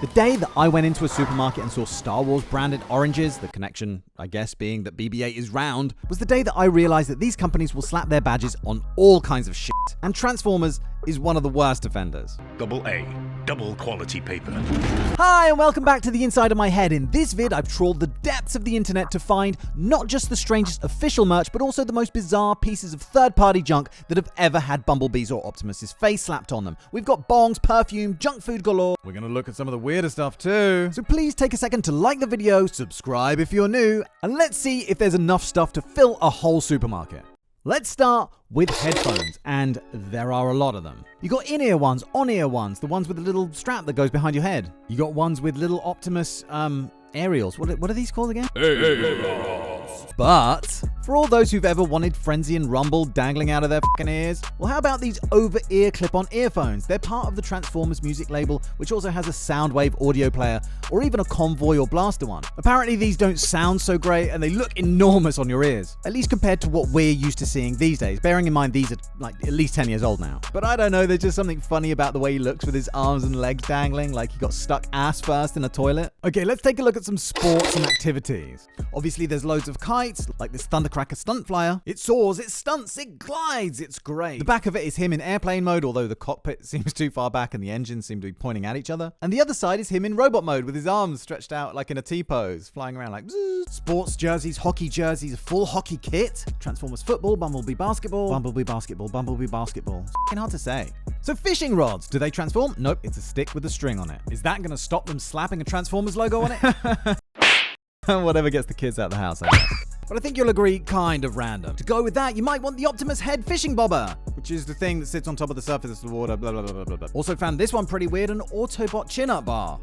The day that I went into a supermarket and saw Star Wars branded oranges, the connection, I guess, being that BB-8 is round, was the day that I realized that these companies will slap their badges on all kinds of shit. And Transformers is one of the worst offenders. AA, double quality paper. Hi, and welcome back to the inside of my head. In this vid, I've trawled the depths of the internet to find not just the strangest official merch, but also the most bizarre pieces of third-party junk that have ever had Bumblebee's or Optimus's face slapped on them. We've got bongs, perfume, junk food galore. We're gonna look at some of the weirder stuff too. So please take a second to like the video, subscribe if you're new, and let's see if there's enough stuff to fill a whole supermarket. Let's start with headphones, and there are a lot of them. You got in-ear ones, on-ear ones, the ones with the little strap that goes behind your head. You got ones with little Optimus, aerials. What are these called again? But for all those who've ever wanted Frenzy and Rumble dangling out of their fucking ears, well, how about these over-ear clip-on earphones? They're part of the Transformers music label, which also has a Soundwave audio player, or even a Convoy or Blaster one. Apparently these don't sound so great, and they look enormous on your ears, at least compared to what we're used to seeing these days, bearing in mind these are like at least 10 years old now. But I don't know, there's just something funny about the way he looks with his arms and legs dangling, like he got stuck ass first in a toilet. Okay, let's take a look at some sports and activities. Obviously there's loads of kites, like this Thundercracker stunt flyer. It soars, it stunts, it glides, it's great. The back of it is him in airplane mode, although the cockpit seems too far back and the engines seem to be pointing at each other. And the other side is him in robot mode with his arms stretched out like in a T-pose, flying around like bzzz. Sports jerseys, hockey jerseys, a full hockey kit, Transformers football, Bumblebee basketball, Bumblebee basketball, Bumblebee basketball. It's fucking hard to say. So fishing rods, do they transform? Nope, it's a stick with a string on it. Is that gonna stop them slapping a Transformers logo on it? Whatever gets the kids out of the house, I guess. But I think you'll agree, kind of random. To go with that, you might want the Optimus head fishing bobber, which is the thing that sits on top of the surface of the water, blah, blah, blah, blah, blah. Also found this one pretty weird, an Autobot chin-up bar.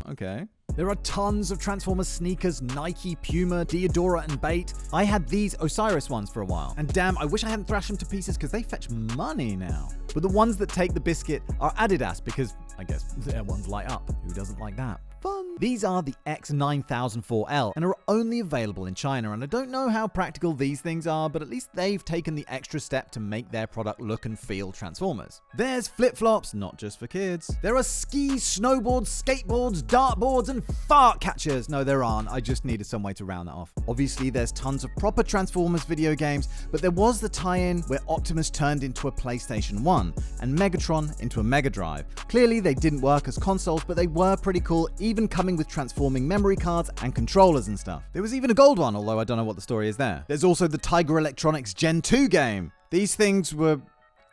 Okay. There are tons of Transformers sneakers, Nike, Puma, Diodora, and Bait. I had these Osiris ones for a while. And damn, I wish I hadn't thrashed them to pieces because they fetch money now. But the ones that take the biscuit are Adidas because, I guess, their ones light up. Who doesn't like that? Fun. These are the X9004L and are only available in China, and I don't know how practical these things are, but at least they've taken the extra step to make their product look and feel Transformers. There's flip-flops, not just for kids. There are skis, snowboards, skateboards, dartboards, and fart catchers. No, there aren't. I just needed some way to round that off. Obviously, there's tons of proper Transformers video games, but there was the tie-in where Optimus turned into a PlayStation 1 and Megatron into a Mega Drive. Clearly, they didn't work as consoles, but they were pretty cool, even coming with transforming memory cards and controllers and stuff. There was even a gold one, although I don't know what the story is there. There's also the Tiger Electronics Gen 2 game. These things were...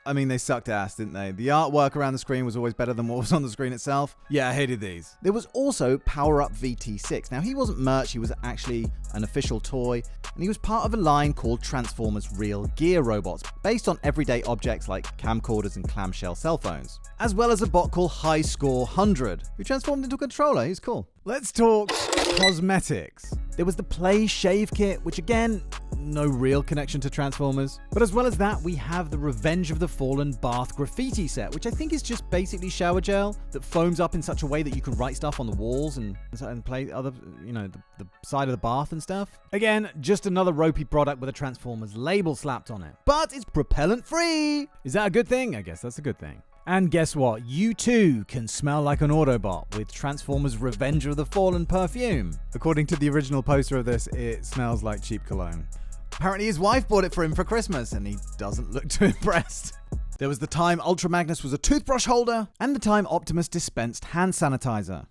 I mean, they sucked ass, didn't they? The artwork around the screen was always better than what was on the screen itself. Yeah, I hated these. There was also Power Up VT6. Now, he wasn't merch, he was actually an official toy, and he was part of a line called Transformers Real Gear Robots, based on everyday objects like camcorders and clamshell cell phones, as well as a bot called High Score 100, who transformed into a controller. He's cool. Let's talk cosmetics. There was the Play Shave Kit, which again, no real connection to Transformers. But as well as that, we have the Revenge of the Fallen Bath Graffiti set, which I think is just basically shower gel that foams up in such a way that you can write stuff on the walls and play other, the side of the bath and stuff. Again, just another ropey product with a Transformers label slapped on it. But it's propellant free! Is that a good thing? I guess that's a good thing. And guess what? You too can smell like an Autobot with Transformers Revenge of the Fallen perfume. According to the original poster of this, it smells like cheap cologne. Apparently his wife bought it for him for Christmas, and he doesn't look too impressed. There was the time Ultra Magnus was a toothbrush holder, and the time Optimus dispensed hand sanitizer.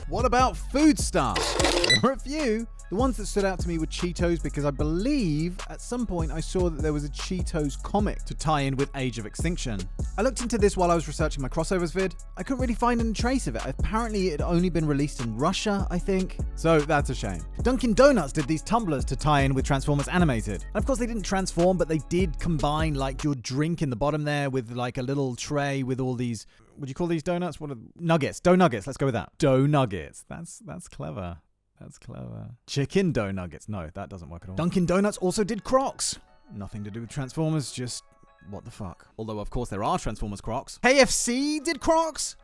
What about food stuff? There were a few. The ones that stood out to me were Cheetos, because I believe at some point I saw that there was a Cheetos comic to tie in with Age of Extinction. I looked into this while I was researching my crossovers vid. I couldn't really find any trace of it. Apparently it had only been released in Russia, I think. So that's a shame. Dunkin' Donuts did these tumblers to tie in with Transformers Animated. And of course they didn't transform, but they did combine like your drink in the bottom there with like a little tray with all these... Would you call these donuts? What are nuggets? Dough nuggets. Let's go with that. Dough nuggets. That's clever. That's clever. Chicken dough nuggets. No, that doesn't work at all. Dunkin' Donuts also did Crocs. Nothing to do with Transformers, just what the fuck. Although, of course, there are Transformers Crocs. KFC did Crocs.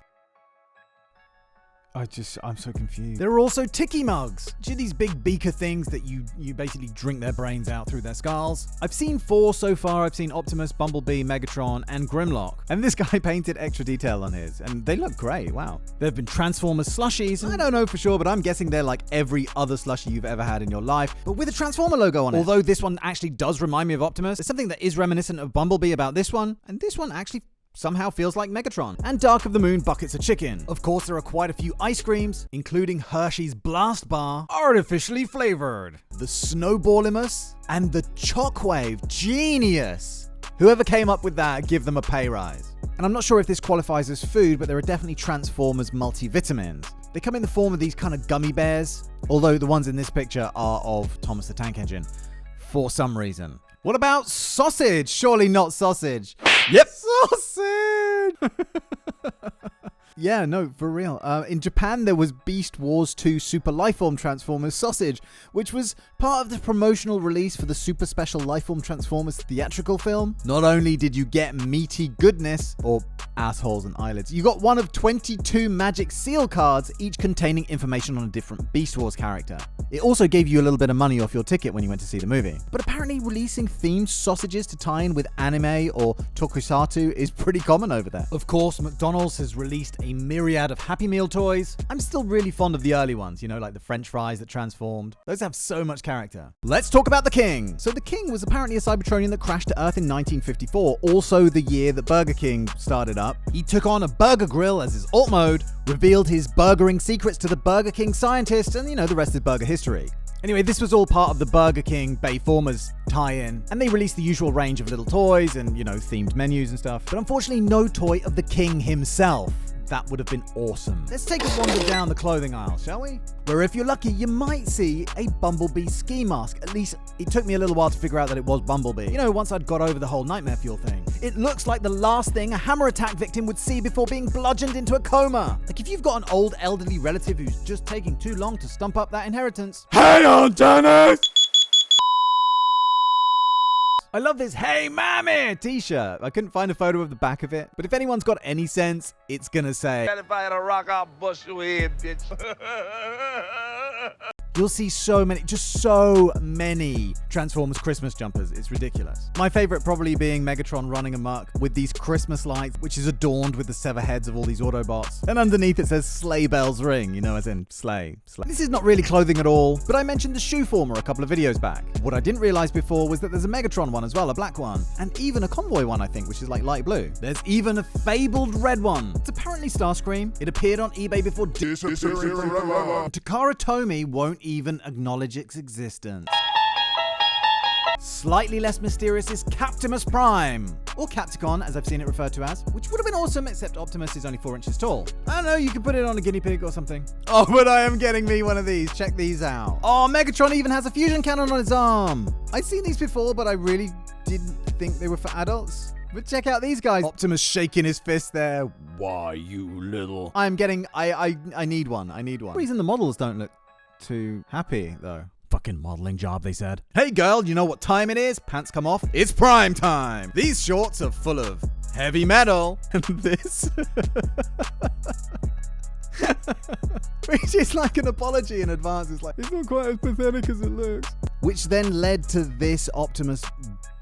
I'm so confused. There are also tiki mugs, which are these big beaker things that you basically drink their brains out through their skulls. I've seen 4 so far. I've seen Optimus, Bumblebee, Megatron, and Grimlock. And this guy painted extra detail on his, and they look great, wow. There have been Transformers slushies, and I don't know for sure, but I'm guessing they're like every other slushie you've ever had in your life, but with a Transformer logo on it. Although this one actually does remind me of Optimus, there's something that is reminiscent of Bumblebee about this one, and this one actually somehow feels like Megatron. And Dark of the Moon buckets of chicken. Of course, there are quite a few ice creams, including Hershey's Blast Bar, artificially flavored, the Snowballimus, and the Chockwave. Genius! Whoever came up with that, give them a pay rise. And I'm not sure if this qualifies as food, but there are definitely Transformers multivitamins. They come in the form of these kind of gummy bears, although the ones in this picture are of Thomas the Tank Engine, for some reason. What about sausage? Surely not sausage. Yep. Sausage! Yeah, no, for real. In Japan, there was Beast Wars 2 Super Lifeform Transformers Sausage, which was part of the promotional release for the Super Special Lifeform Transformers theatrical film. Not only did you get meaty goodness, or assholes and eyelids, you got one of 22 magic seal cards, each containing information on a different Beast Wars character. It also gave you a little bit of money off your ticket when you went to see the movie. But apparently releasing themed sausages to tie in with anime or tokusatsu is pretty common over there. Of course, McDonald's has released a myriad of Happy Meal toys. I'm still really fond of the early ones, you know, like the French fries that transformed. Those have so much character. Let's talk about the King. So the King was apparently a Cybertronian that crashed to Earth in 1954, also the year that Burger King started up. He took on a burger grill as his alt mode, revealed his burgering secrets to the Burger King scientists, and you know, the rest is burger history. Anyway, this was all part of the Burger King Bayformers tie-in, and they released the usual range of little toys and, you know, themed menus and stuff. But unfortunately, no toy of the King himself. That would have been awesome. Let's take a wander down the clothing aisle, shall we? Where if you're lucky, you might see a Bumblebee ski mask. At least it took me a little while to figure out that it was Bumblebee. You know, once I'd got over the whole nightmare fuel thing. It looks like the last thing a hammer attack victim would see before being bludgeoned into a coma. Like if you've got an old elderly relative who's just taking too long to stump up that inheritance. Hang on, Dennis! I love this Hey Mammy t-shirt. I couldn't find a photo of the back of it, but if anyone's got any sense, it's gonna say, if I had a rock, I'll bust your head, bitch. You'll see so many Transformers Christmas jumpers. It's ridiculous. My favorite probably being Megatron running amok with these Christmas lights, which is adorned with the sever heads of all these Autobots. And underneath it says Sleigh Bells Ring, you know, as in sleigh. This is not really clothing at all, but I mentioned the shoe former a couple of videos back. What I didn't realize before was that there's a Megatron one as well, a black one, and even a Convoy one, I think, which is like light blue. There's even a fabled red one. It's apparently Starscream. It appeared on eBay before Takara Tomy won't even acknowledge its existence. Slightly less mysterious is Captimus Prime, or Capticon as I've seen it referred to as, which would have been awesome except Optimus is only 4 inches tall. I don't know, you could put it on a guinea pig or something. Oh, but I am getting me one of these. Check these out. Oh, Megatron even has a fusion cannon on his arm. I'd seen these before, but I really didn't think they were for adults. But check out these guys. Optimus shaking his fist there. Why, you little... I need one. I need one. For some reason the models don't look too happy, though. Fucking modeling job, they said. Hey girl, you know what time it is? Pants come off. It's prime time. These shorts are full of heavy metal. And this... which is like an apology in advance. It's like, it's not quite as pathetic as it looks. Which then led to this Optimus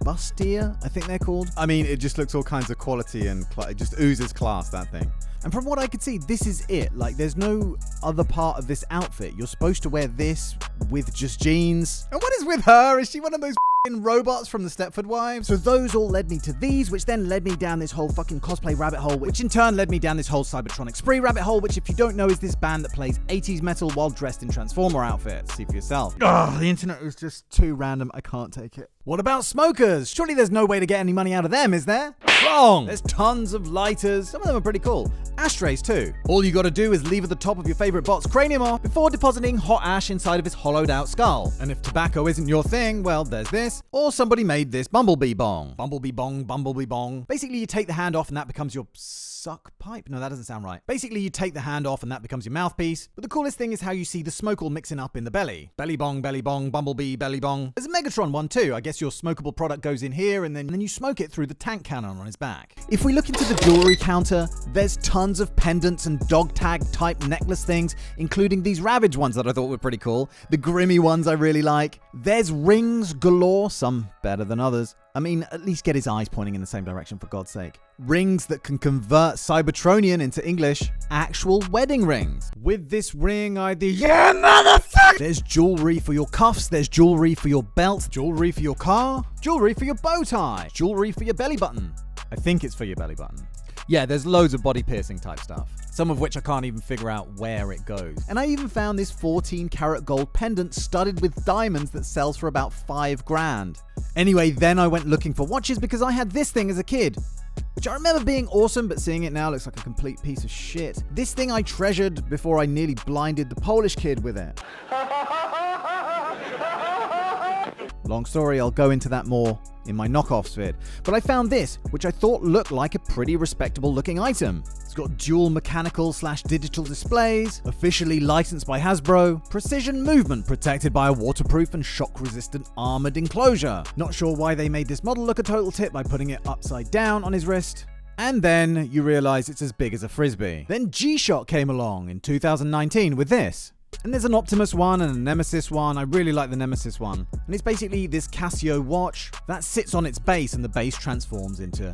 bustier, I think they're called. I mean, it just looks all kinds of quality and it just oozes class, that thing. And from what I could see, this is it. Like, there's no other part of this outfit. You're supposed to wear this with just jeans. And what is with her? Is she one of those robots from the Stepford Wives? So those all led me to these, which then led me down this whole fucking cosplay rabbit hole, which in turn led me down this whole Cybertronic Spree rabbit hole, which if you don't know is this band that plays 80s metal while dressed in Transformer outfits. See for yourself. Ugh, the internet is just too random. I can't take it. What about smokers? Surely there's no way to get any money out of them, is there? Wrong! There's tons of lighters. Some of them are pretty cool. Ashtrays too. All you gotta do is lever the top of your favorite bot's cranium off before depositing hot ash inside of his hollowed out skull. And if tobacco isn't your thing, well, there's this. Or somebody made this Bumblebee Bong. Bumblebee Bong, Bumblebee Bong. Basically, you take the hand off and that becomes your suck pipe? No, that doesn't sound right. Basically, you take the hand off and that becomes your mouthpiece. But the coolest thing is how you see the smoke all mixing up in the belly. Belly bong, Bumblebee, belly bong. There's a Megatron one too. I guess your smokable product goes in here and then you smoke it through the tank cannon on his back. If we look into the jewelry counter, There's tons of pendants and dog tag type necklace things, including these Ravage ones that I thought were pretty cool. The Grimmy ones I really like. There's rings galore, some better than others. I mean, at least get his eyes pointing in the same direction, for God's sake. Rings that can convert Cybertronian into English. Actual wedding rings. With this ring ID, yeah, motherfucker! There's jewelry for your cuffs, there's jewelry for your belt, jewelry for your car, jewelry for your bow tie, jewelry for your belly button. I think it's for your belly button. Yeah, there's loads of body piercing type stuff, some of which I can't even figure out where it goes. And I even found this 14 karat gold pendant studded with diamonds that sells for about $5,000. Anyway, then I went looking for watches because I had this thing as a kid, which I remember being awesome, but seeing it now looks like a complete piece of shit. This thing I treasured before I nearly blinded the Polish kid with it. Long story, I'll go into that more in my knockoffs vid. But I found this, which I thought looked like a pretty respectable looking item. It's got dual mechanical/digital displays, officially licensed by Hasbro, precision movement protected by a waterproof and shock resistant armored enclosure. Not sure why they made this model look a total tit by putting it upside down on his wrist. And then you realize it's as big as a frisbee. Then G-Shock came along in 2019 with this. And there's an Optimus one and a Nemesis one. I really like the Nemesis one. And it's basically this Casio watch that sits on its base, and the base transforms into,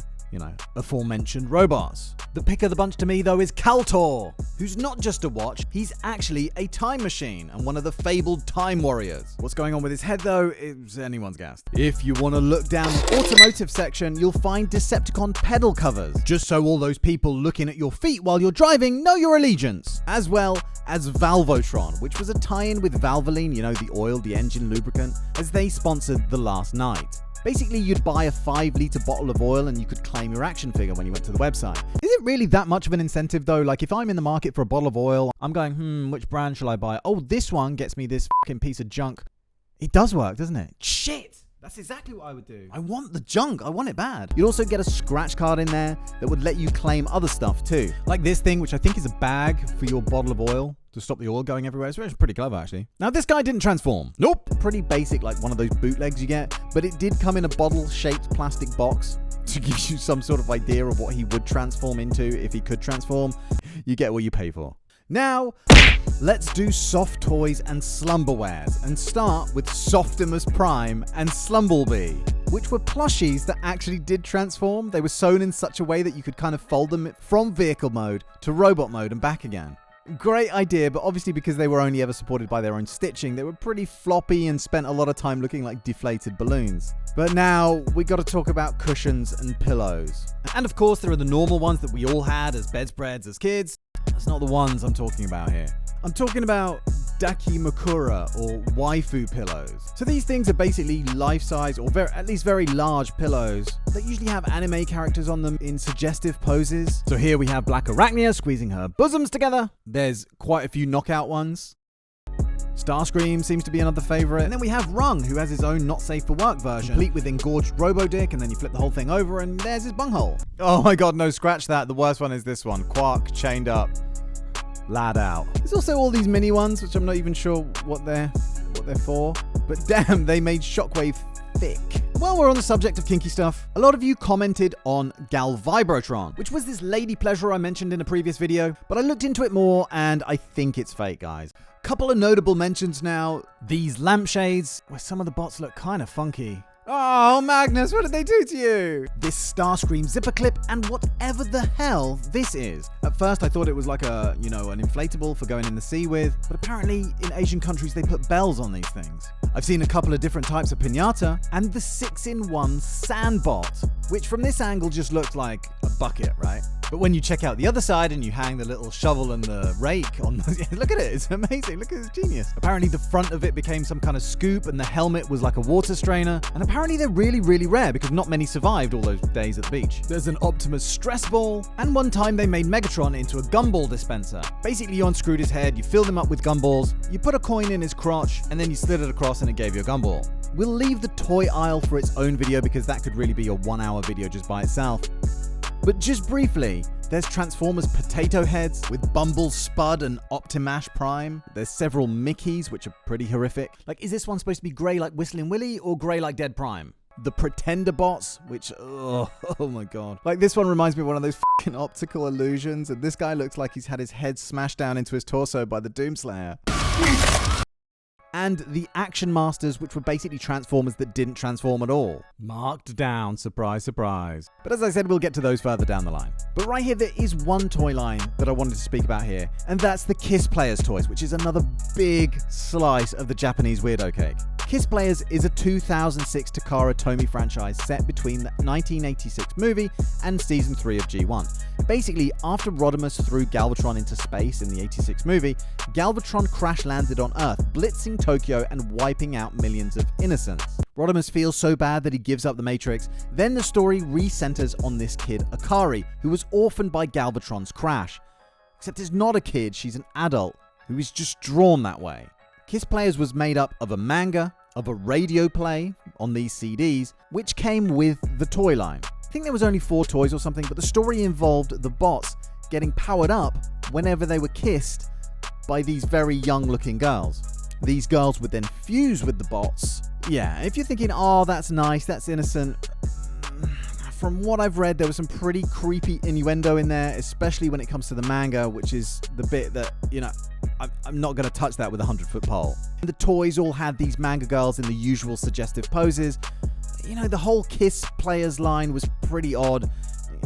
aforementioned robots. The pick of the bunch to me, though, is Kaltor, who's not just a watch, he's actually a time machine and one of the fabled time warriors. What's going on with his head, though, is anyone's guess. If you want to look down the automotive section, you'll find Decepticon pedal covers, just so all those people looking at your feet while you're driving know your allegiance, as well as Valvotron, which was a tie-in with Valvoline, the oil, the engine lubricant, as they sponsored The Last Night. Basically, you'd buy a 5-litre bottle of oil and you could claim your action figure when you went to the website. Is it really that much of an incentive, though? Like, if I'm in the market for a bottle of oil, I'm going, which brand shall I buy? Oh, this one gets me this fucking piece of junk. It does work, doesn't it? Shit! That's exactly what I would do. I want the junk. I want it bad. You'd also get a scratch card in there that would let you claim other stuff, too. Like this thing, which I think is a bag for your bottle of oil to stop the oil going everywhere. It's pretty clever, actually. Now, this guy didn't transform. Nope. Pretty basic, like one of those bootlegs you get, but it did come in a bottle-shaped plastic box to give you some sort of idea of what he would transform into if he could transform. You get what you pay for. Now, let's do soft toys and slumberwares, and start with Softimus Prime and Slumblebee, which were plushies that actually did transform. They were sewn in such a way that you could kind of fold them from vehicle mode to robot mode and back again. Great idea, but obviously because they were only ever supported by their own stitching, they were pretty floppy and spent a lot of time looking like deflated balloons. But now, we got to talk about cushions and pillows. And of course, there are the normal ones that we all had as bedspreads as kids. That's not the ones I'm talking about here. I'm talking about Dakimakura or waifu pillows. So these things are basically life-size or at least very large pillows that usually have anime characters on them in suggestive poses. So here we have Black Arachnia squeezing her bosoms together. There's quite a few knockout ones. Starscream seems to be another favorite. And then we have Rung, who has his own not safe for work version, complete with engorged robo-dick, and then you flip the whole thing over and there's his bunghole. Oh my god, no, scratch that. The worst one is this one. Quark chained up. Lad out. There's also all these mini ones, which I'm not even sure what they're for. But damn, they made Shockwave thick. While we're on the subject of kinky stuff, a lot of you commented on Galvibrotron, which was this lady pleasure I mentioned in a previous video, but I looked into it more and I think it's fake, guys. Couple of notable mentions now. These lampshades, where some of the bots look kind of funky. Oh, Magnus, what did they do to you? This Starscream zipper clip and whatever the hell this is. At first, I thought it was like an inflatable for going in the sea with, but apparently in Asian countries, they put bells on these things. I've seen a couple of different types of piñata and the 6-in-1 sandbot, which from this angle just looked like a bucket, right? But when you check out the other side and you hang the little shovel and the rake on the... Look at it, it's amazing, look at this genius. Apparently the front of it became some kind of scoop and the helmet was like a water strainer. And apparently they're really, really rare because not many survived all those days at the beach. There's an Optimus stress ball, and one time they made Megatron into a gumball dispenser. Basically you unscrewed his head, you filled him up with gumballs, you put a coin in his crotch, and then you slid it across and it gave you a gumball. We'll leave the toy aisle for its own video because that could really be a 1-hour video just by itself. But just briefly, there's Transformers Potato Heads with Bumble Spud and Optimash Prime. There's several Mickeys, which are pretty horrific. Like, is this one supposed to be grey like Whistling Willy or grey like Dead Prime? the Pretender bots, which, oh my god. Like, this one reminds me of one of those fucking optical illusions, and this guy looks like he's had his head smashed down into his torso by the Doomslayer. And the Action Masters, which were basically Transformers that didn't transform at all. Marked down, surprise, surprise. But as I said, we'll get to those further down the line. But right here, there is one toy line that I wanted to speak about here, and that's the Kiss Players toys, which is another big slice of the Japanese weirdo cake. Kiss Players is a 2006 Takara Tomy franchise set between the 1986 movie and season 3 of G1. Basically, after Rodimus threw Galvatron into space in the 86 movie, Galvatron crash-landed on Earth, blitzing Tokyo and wiping out millions of innocents. Rodimus feels so bad that he gives up the Matrix. Then the story re-centers on this kid, Akari, who was orphaned by Galvatron's crash. Except it's not a kid, she's an adult, who is just drawn that way. Kiss Players was made up of a manga, of a radio play on these CDs, which came with the toy line. I think there was only 4 toys or something, but the story involved the bots getting powered up whenever they were kissed by these very young-looking girls. These girls would then fuse with the bots. Yeah, if you're thinking, oh, that's nice, that's innocent, from what I've read, there was some pretty creepy innuendo in there, especially when it comes to the manga, which is the bit that, you know, I'm not going to touch that with a 100-foot pole. The toys all had these manga girls in the usual suggestive poses. You know, the whole Kiss Players line was pretty odd.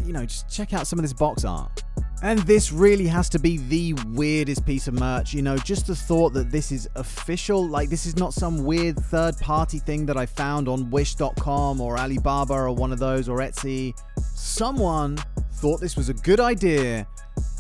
You know, just check out some of this box art. And this really has to be the weirdest piece of merch. You know, just the thought that this is official, like this is not some weird third-party thing that I found on Wish.com or Alibaba or one of those or Etsy. Someone thought this was a good idea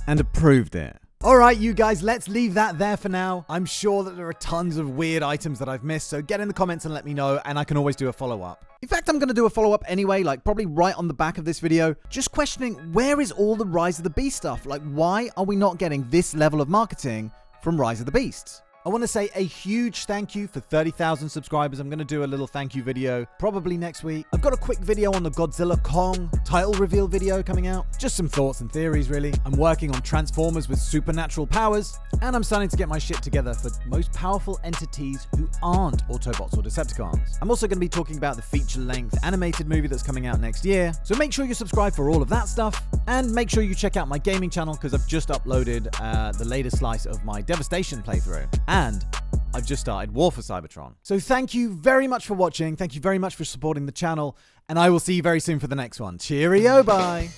and approved it. Alright, you guys, let's leave that there for now. I'm sure that there are tons of weird items that I've missed, so get in the comments and let me know, and I can always do a follow-up. In fact, I'm going to do a follow-up anyway, like probably right on the back of this video, just questioning where is all the Rise of the Beast stuff? Like, why are we not getting this level of marketing from Rise of the Beasts? I want to say a huge thank you for 30,000 subscribers. I'm going to do a little thank you video probably next week. I've got a quick video on the Godzilla Kong title reveal video coming out. Just some thoughts and theories, really. I'm working on Transformers with supernatural powers, and I'm starting to get my shit together for most powerful entities who aren't Autobots or Decepticons. I'm also going to be talking about the feature-length animated movie that's coming out next year, so make sure you subscribe for all of that stuff, and make sure you check out my gaming channel because I've just uploaded the latest slice of my Devastation playthrough. And I've just started War for Cybertron. So thank you very much for watching. Thank you very much for supporting the channel. And I will see you very soon for the next one. Cheerio, bye.